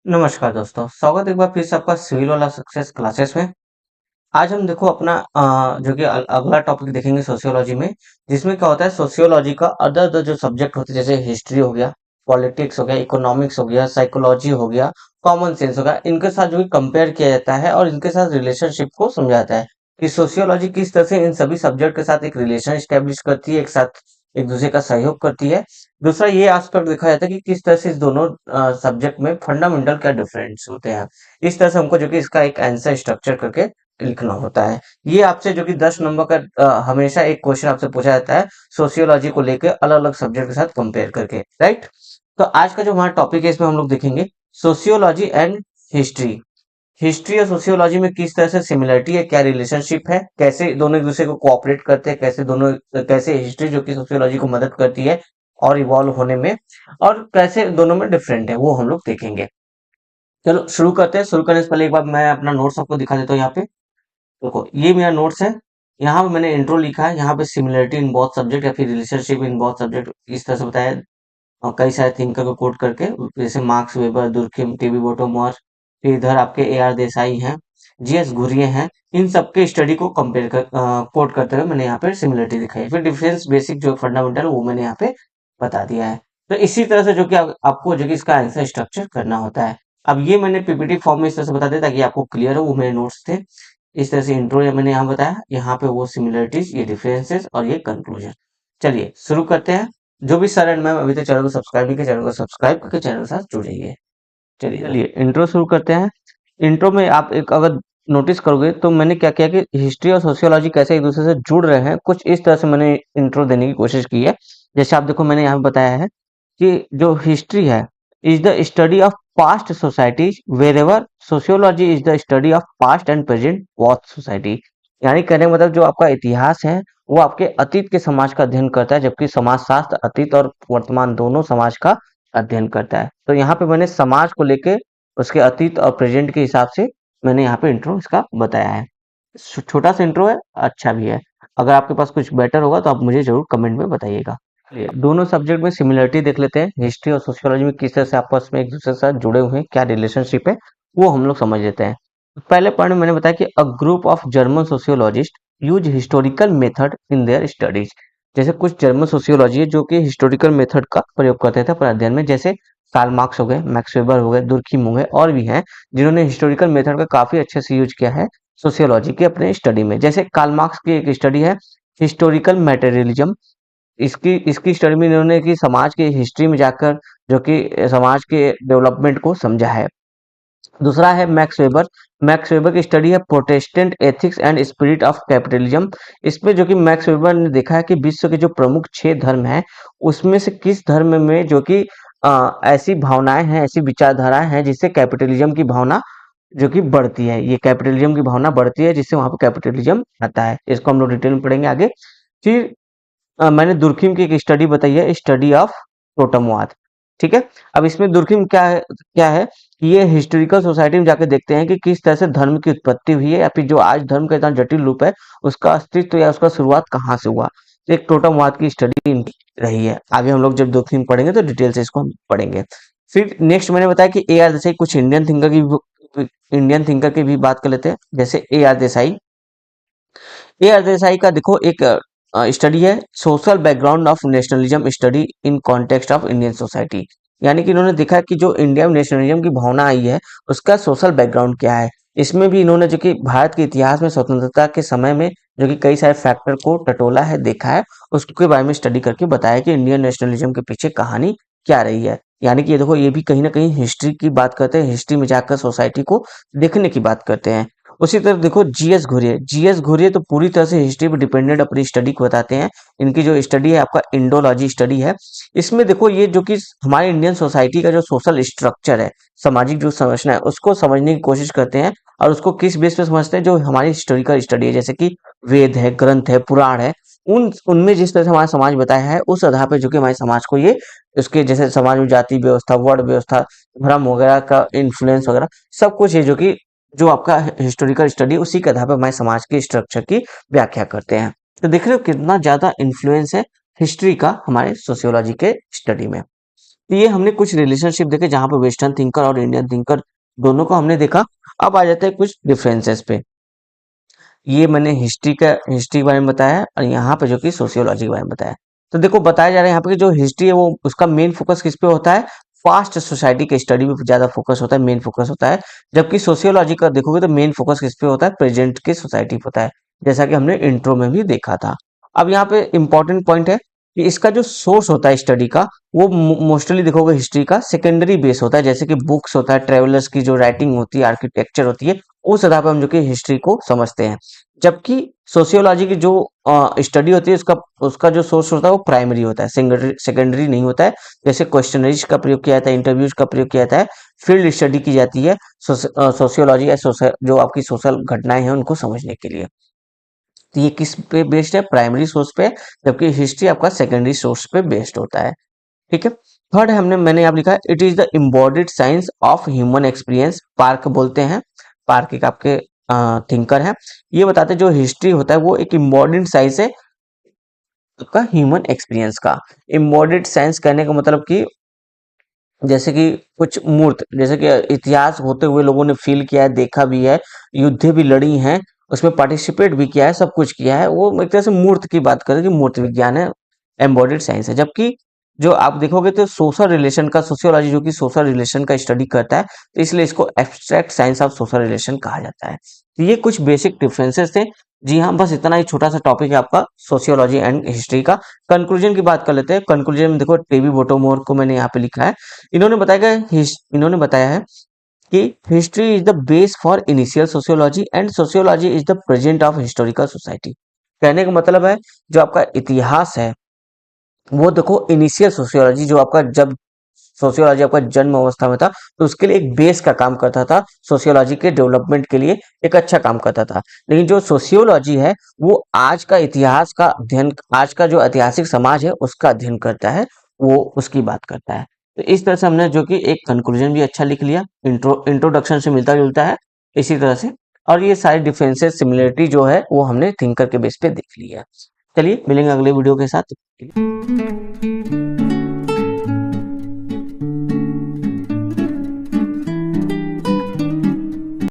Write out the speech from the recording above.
नमस्कार दोस्तों, स्वागत है एक बार फिर से आपका सिविल वाला सक्सेस क्लासेस में। आज हम देखो अपना जो कि अगला टॉपिक देखेंगे सोशियोलॉजी में, जिसमें क्या होता है सोशियोलॉजी का अदर अदर जो सब्जेक्ट होते हैं जैसे हिस्ट्री हो गया, पॉलिटिक्स हो गया, इकोनॉमिक्स हो गया, साइकोलॉजी हो गया, कॉमन सेंस हो गया, इनके साथ जो कि कंपेयर किया जाता है और इनके साथ रिलेशनशिप को समझाता है कि सोशियोलॉजी किस तरह से इन सभी सब्जेक्ट के साथ एक रिलेशन स्टेब्लिश करती है, एक साथ एक दूसरे का सहयोग करती है। दूसरा ये एस्पेक्ट देखा जाता है कि किस तरह से इस दोनों सब्जेक्ट में फंडामेंटल क्या डिफरेंस होते हैं। इस तरह से हमको जो कि इसका एक आंसर स्ट्रक्चर करके लिखना होता है। ये आपसे जो कि 10 नंबर का हमेशा एक क्वेश्चन आपसे पूछा जाता है सोशियोलॉजी को लेके अलग-अलग सब्जेक्ट के साथ कंपेयर करके, राइट? तो आज का जो हमारा टॉपिक है इसमें हम लोग देखेंगे सोशियोलॉजी एंड हिस्ट्री। हिस्ट्री और सोशियोलॉजी में किस तरह से सिमिलरिटी है, क्या रिलेशनशिप है, कैसे दोनों एक दूसरे को कोऑपरेट करते हैं, कैसे हिस्ट्री जो कि सोशियोलॉजी को मदद करती है और इवॉल्व होने में, और कैसे दोनों में डिफरेंट है वो हम लोग देखेंगे। चलो शुरू करते हैं। शुरू करने से पहले एक बार मैं अपना नोट्स आपको दिखा देता हूँ यहाँ पे। देखो ये मेरा नोट्स है। यहाँ पे मैंने इंट्रो लिखा है, यहाँ पे सिमिलरिटी इन बोथ सब्जेक्ट या फिर रिलेशनशिप इन बोथ सब्जेक्ट इस तरह से बताया। और कई सारे थिंकर को कोट करके, जैसे मार्क्स वेबर, दुर्खिम, टीबी बोटोम, और फिर इधर आपके ए आर देसाई हैं, जीएस घुरिये हैं। इन सबके स्टडी को कंपेयर कर कोट करते हुए मैंने यहाँ पे सिमिलरिटी दिखाई है। फिर डिफरेंस बेसिक जो फंडामेंटल वो मैंने यहाँ पे बता दिया है। तो इसी तरह से जो कि आपको जो कि इसका आंसर स्ट्रक्चर करना होता है। अब ये मैंने पीपीटी फॉर्म में इस तरह से बता दिया ताकि आपको क्लियर हो, वो मेरे नोट्स थे। इस तरह से इंट्रो या मैंने यहाँ बताया, यहाँ पे वो सिमिलरिटीज, ये डिफरेंसेस और ये कंक्लूजन। चलिए शुरू करते हैं। जो भी सर एंड मैम अभी तक चैनल को सब्सक्राइब नहीं किया, चैनल को सब्सक्राइब करके चैनल के साथ जुड़िए। चलिए इंट्रो शुरू करते हैं। इंट्रो में आप एक अगर नोटिस करोगे तो मैंने क्या किया कि हिस्ट्री और सोशियोलॉजी कैसे एक दूसरे से जुड़ रहे हैं, कुछ इस तरह से मैंने इंट्रो देने की कोशिश की है। जैसे आप देखो मैंने यहाँ पे बताया है कि जो हिस्ट्री है is the study of past societies, wherever sociology is the study of past and present both society. यानी कहने का मतलब जो आपका इतिहास है वो आपके अतीत के समाज का अध्ययन करता है, जबकि समाजशास्त्र अतीत और वर्तमान दोनों समाज का अध्ययन करता है। तो यहाँ पे मैंने समाज को लेके उसके अतीत और प्रेजेंट के हिसाब से मैंने यहाँ पे इंट्रो इसका बताया है। छोटा सा इंट्रो है, अच्छा भी है। अगर आपके पास कुछ बेटर होगा तो आप मुझे जरूर कमेंट में बताइएगा। चलिए, दोनों सब्जेक्ट में सिमिलरिटी देख लेते हैं। हिस्ट्री और सोशियोलॉजी में किस तरह से आपस में एक दूसरे के साथ जुड़े हुए हैं, क्या रिलेशनशिप है, वो हम लोग समझ लेते हैं। पहले पॉइंट में मैंने बताया कि a group of German sociologist use historical method in their studies. जैसे कुछ जर्मन सोशियोलॉजी है जो कि हिस्टोरिकल मेथड का प्रयोग करते थे अपने अध्ययन में, जैसे कार्ल मार्क्स हो गए, मैक्स वेबर हो गए, दुर्खिम हो गए, और भी हैं जिन्होंने हिस्टोरिकल मेथड का काफी अच्छे से यूज किया है सोशियोलॉजी के अपने स्टडी में। जैसे कार्ल मार्क्स की एक स्टडी है हिस्टोरिकल मटेरियलिज्म। इसकी इसकी स्टडी में इन्होंने कि समाज के हिस्ट्री में जाकर जो कि समाज के डेवलपमेंट को समझा है। दूसरा है मैक्स वेबर। मैक्स वेबर की स्टडी है Protestant ethics and spirit of capitalism. इसमें जो कि मैक्स वेबर ने देखा है कि विश्व के जो प्रमुख 6 धर्म हैं उसमें से किस धर्म में जो कि ऐसी भावनाएं हैं, ऐसी विचारधाराएं हैं जिससे कैपिटलिज्म की भावना जो कि बढ़ती है, ये कैपिटलिज्म की भावना बढ़ती है जिससे वहां पे कैपिटलिज्म आता है। इसको हम लोग डिटेल में पढ़ेंगे आगे। फिर मैंने दुर्खिम की एक स्टडी बताई है, स्टडी ऑफ टोटमवाद। ठीक है। अब इसमें दुर्खिम क्या है कि ये हिस्टोरिकल सोसाइटी में जाकर देखते हैं कि किस तरह से धर्म की उत्पत्ति हुई है, या फिर जो आज धर्म का इतना जटिल रूप है उसका अस्तित्व या उसका शुरुआत कहाँ से हुआ। तो एक टोटमवाद की स्टडी इनकी रही है। आगे हम लोग जब दुर्खिम पढ़ेंगे तो डिटेल से इसको हम पढ़ेंगे। फिर नेक्स्ट मैंने बताया कि ए आर देसाई, कुछ इंडियन थिंकर की भी बात कर लेते हैं। जैसे ए आर देसाई, का देखो एक स्टडी है social background of nationalism study in context of Indian society. यानी कि इन्होंने देखा कि जो इंडिया में नेशनलिज्म की भावना आई है उसका सोशल बैकग्राउंड क्या है। इसमें भी इन्होंने जो कि भारत के इतिहास में स्वतंत्रता के समय में जो कि कई सारे फैक्टर को टटोला है, देखा है, उसके बारे में स्टडी करके बताया कि इंडियन नेशनलिज्म के पीछे कहानी क्या रही है। यानी कि ये देखो ये भी कहीं ना कहीं हिस्ट्री की बात करते हैं, हिस्ट्री में जाकर सोसाइटी को देखने की बात करते हैं। उसी तरह देखो जीएस घुरिये तो पूरी तरह से हिस्ट्री पर डिपेंडेंट अपनी स्टडी को बताते हैं। इनकी जो स्टडी है आपका इंडोलॉजी स्टडी है। इसमें देखो ये जो कि हमारे इंडियन सोसाइटी का जो सोशल स्ट्रक्चर है, सामाजिक जो संरचना है, उसको समझने की कोशिश करते हैं। और उसको किस बेस पे समझते हैं, जो हमारी हिस्टोरिकल स्टडी है, जैसे कि वेद है, ग्रंथ है, पुराण है, उनमें जिस तरह से हमारा समाज बताया है उस आधार पर जो कि हमारे समाज को ये उसके जैसे समाज में जाति व्यवस्था, वर्ण व्यवस्था, धर्म वगैरह का इन्फ्लुएंस वगैरह सब कुछ है जो आपका हिस्टोरिकल स्टडी उसी के आधार पर हमारे समाज के स्ट्रक्चर की व्याख्या करते हैं। तो देख रहे हो कितना ज्यादा इन्फ्लुएंस है हिस्ट्री का हमारे सोशियोलॉजी के स्टडी में। तो ये हमने कुछ रिलेशनशिप देखे जहां पे वेस्टर्न थिंकर और इंडियन थिंकर दोनों को हमने देखा। अब आ जाते हैं कुछ डिफरेंसेस पे। ये मैंने हिस्ट्री के बारे में बताया और यहाँ पे जो कि सोशियोलॉजी के बारे में बताया। तो देखो बताया जा रहा है यहाँ पे कि जो हिस्ट्री है वो उसका मेन फोकस किस पे होता है, पास्ट सोसाइटी के स्टडी में ज्यादा फोकस होता है, मेन फोकस होता है। जबकि सोशियोलॉजी का देखोगे तो मेन फोकस किस पे होता है, प्रेजेंट के सोसाइटी पे होता है, जैसा कि हमने इंट्रो में भी देखा था। अब यहाँ पे इंपॉर्टेंट पॉइंट है कि इसका जो सोर्स होता है स्टडी का वो मोस्टली देखोगे हिस्ट्री का सेकेंडरी बेस होता है, जैसे कि बुक्स होता है, ट्रेवलर्स की जो राइटिंग होती है, आर्किटेक्चर होती है, उस आधार पर हम जो कि हिस्ट्री को समझते हैं। जबकि सोशियोलॉजी की जो स्टडी होती है उसका उसका जो सोर्स होता है वो प्राइमरी होता है, सेकेंडरी नहीं होता है। जैसे क्वेश्चनरीज का प्रयोग किया जाता है, इंटरव्यूज का प्रयोग किया जाता है, फील्ड स्टडी की जाती है सोशियोलॉजी या जो आपकी सोशल घटनाएं हैं उनको समझने के लिए। तो ये किस पे बेस्ड है, प्राइमरी सोर्स पे, जबकि हिस्ट्री आपका सेकेंडरी सोर्स पे बेस्ड होता है। ठीक है। थर्ड है मैंने यहाँ लिखा है it is the embodied science of human experience. Park बोलते हैं, पार्क एक आपके थिंकर है। ये बताते हैं जो हिस्ट्री होता है वो एक इम्बॉडिड साइंस है आपका ह्यूमन एक्सपीरियंस का। इम्बॉडिड साइंस कहने का मतलब कि जैसे कि कुछ मूर्त, जैसे कि इतिहास होते हुए लोगों ने फील किया है, देखा भी है, युद्ध भी लड़ी हैं, उसमें पार्टिसिपेट भी किया है, सब कुछ किया है, वो एक तरह से मूर्त की बात करें कि मूर्त विज्ञान है, एम्बॉडेड साइंस है। जबकि जो आप देखोगे तो सोशल रिलेशन का सोशियोलॉजी जो कि सोशल रिलेशन का स्टडी करता है, तो इसलिए इसको abstract science of social relation कहा जाता है। तो ये कुछ बेसिक डिफरेंसेस थे। जी हाँ, बस इतना ही छोटा सा टॉपिक है आपका सोशियोलॉजी एंड हिस्ट्री का। कंक्लूजन की बात कर लेते हैं। कंक्लूजन में देखो टेबी बोटोमोर को मैंने यहाँ पे लिखा है। इन्होंने बताया है कि history is the base for initial sociology and sociology is the present of historical society. कहने का मतलब है जो आपका इतिहास है वो देखो इनिशियल सोशियोलॉजी जो आपका जब सोशियोलॉजी आपका जन्म अवस्था में था तो उसके लिए एक बेस का काम करता था, सोशियोलॉजी के डेवलपमेंट के लिए एक अच्छा काम करता था। लेकिन जो सोशियोलॉजी है वो आज का इतिहास का अध्ययन, आज का जो ऐतिहासिक समाज है उसका अध्ययन करता है, वो उसकी बात करता है। तो इस तरह से हमने जो कि एक कंक्लूजन भी अच्छा लिख लिया, इंट्रोडक्शन से मिलता जुलता है इसी तरह से। और ये सारी डिफरेंसेस सिमिलरिटी जो है वो हमने थिंकर के बेस पे देख ली है। चलिए मिलेंगे अगले वीडियो के साथ।